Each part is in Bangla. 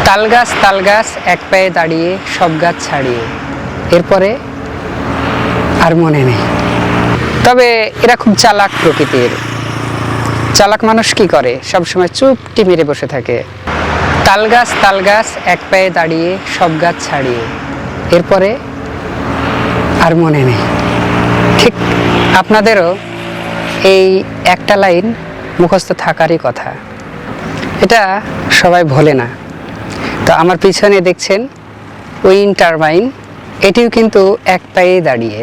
তালগাছ এক পায়ে দাঁড়িয়ে সব গাছ ছাড়িয়ে, এরপরে আর মনে নেই। তবে এরা খুব চালাক প্রকৃতির। চালাক মানুষ কি করে? সবসময় চুপটি মেরে বসে থাকে। তালগাছ এক পায়ে দাঁড়িয়ে সব গাছ ছাড়িয়ে, এরপরে আর মনে নেই। ঠিক আপনাদেরও এই একটা লাইন মুখস্থ থাকারই কথা। এটা সবাই ভোলে না। তো আমার পিছনে দেখছেন উইন্ড টারবাইন, এটিও কিন্তু এক পায়ে দাঁড়িয়ে,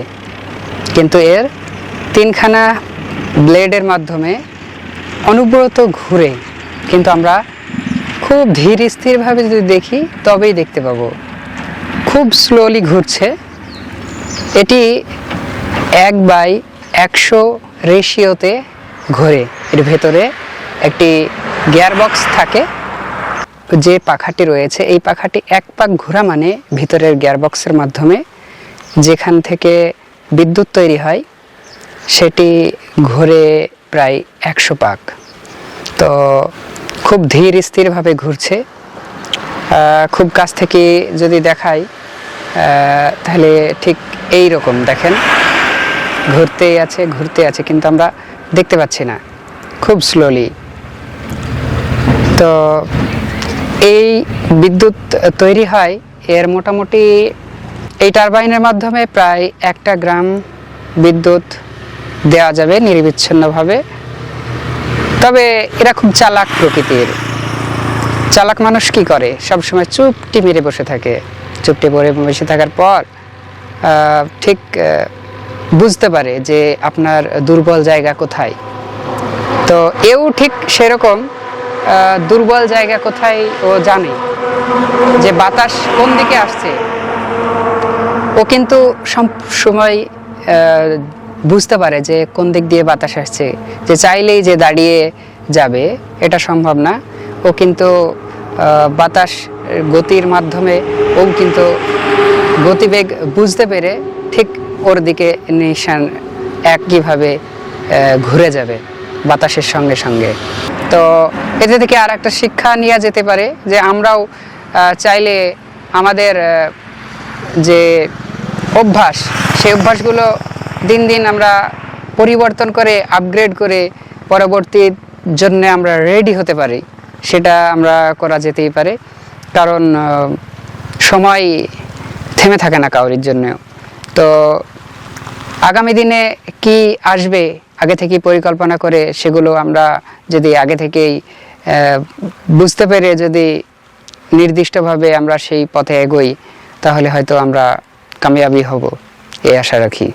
কিন্তু এর তিনখানা ব্লেডের মাধ্যমে অনবরত ঘুরে। কিন্তু আমরা খুব ধীর স্থিরভাবে যদি দেখি তবেই দেখতে পাবো খুব স্লোলি ঘুরছে। এটি 1/100 রেশিওতে ঘোরে। এর ভেতরে একটি গিয়ারবক্স থাকে। যে পাখাটি রয়েছে এই পাখাটি এক পাক ঘোরা মানে ভিতরের গিয়ারবক্সের মাধ্যমে যেখান থেকে বিদ্যুৎ তৈরি হয় সেটি ঘুরে প্রায় 100 পাক। তো খুব ধীর স্থিরভাবে ঘুরছে। খুব কাছ থেকে যদি দেখাই তাহলে ঠিক এই রকম দেখেন, ঘুরতেই আছে কিন্তু আমরা দেখতে পাচ্ছি না, খুব স্লোলি। তো এই বিদ্যুৎ তৈরি হয় এর মোটামুটি এই টারবাইনের মাধ্যমে প্রায় 1 গ্রাম বিদ্যুৎ দেওয়া যাবে নিরবিচ্ছিন্নভাবে। তবে এরা খুব চালাক প্রকৃতির। চালাক মানুষ কি করে? সবসময় চুপটি মেরে বসে থাকে। চুপটি মেরে বসে থাকার পর ঠিক বুঝতে পারে যে আপনার দুর্বল জায়গা কোথায়। তো এও ঠিক সেরকম দুর্বল জায়গা কোথায় ও জানে, যে বাতাস কোন দিকে আসছে ও কিন্তু সব সময় বুঝতে পারে যে কোন দিক দিয়ে বাতাস আসছে। যে চাইলেই যে দাঁড়িয়ে যাবে এটা সম্ভব না। ও কিন্তু বাতাস গতির মাধ্যমে ও কিন্তু গতিবেগ বুঝতে পেরে ঠিক ওর দিকে নিশান একইভাবে ঘুরে যাবে বাতাসের সঙ্গে সঙ্গে। তো এতে থেকে আর একটা শিক্ষা নেওয়া যেতে পারে যে আমরাও চাইলে আমাদের যে অভ্যাস সেই অভ্যাসগুলো দিন দিন আমরা পরিবর্তন করে আপগ্রেড করে পরবর্তীর জন্য আমরা রেডি হতে পারি। সেটা আমরা করা যেতেই পারে, কারণ সময় থেমে থাকে না কাউরির জন্য। তো আগামী দিনে কি আসবে আগে থেকেই পরিকল্পনা করে সেগুলো আমরা যদি আগে থেকেই বুঝতে পেরে যদি নির্দিষ্টভাবে আমরা সেই পথে এগোই তাহলে হয়তো আমরা কামিয়াবি হব, এই আশা রাখি।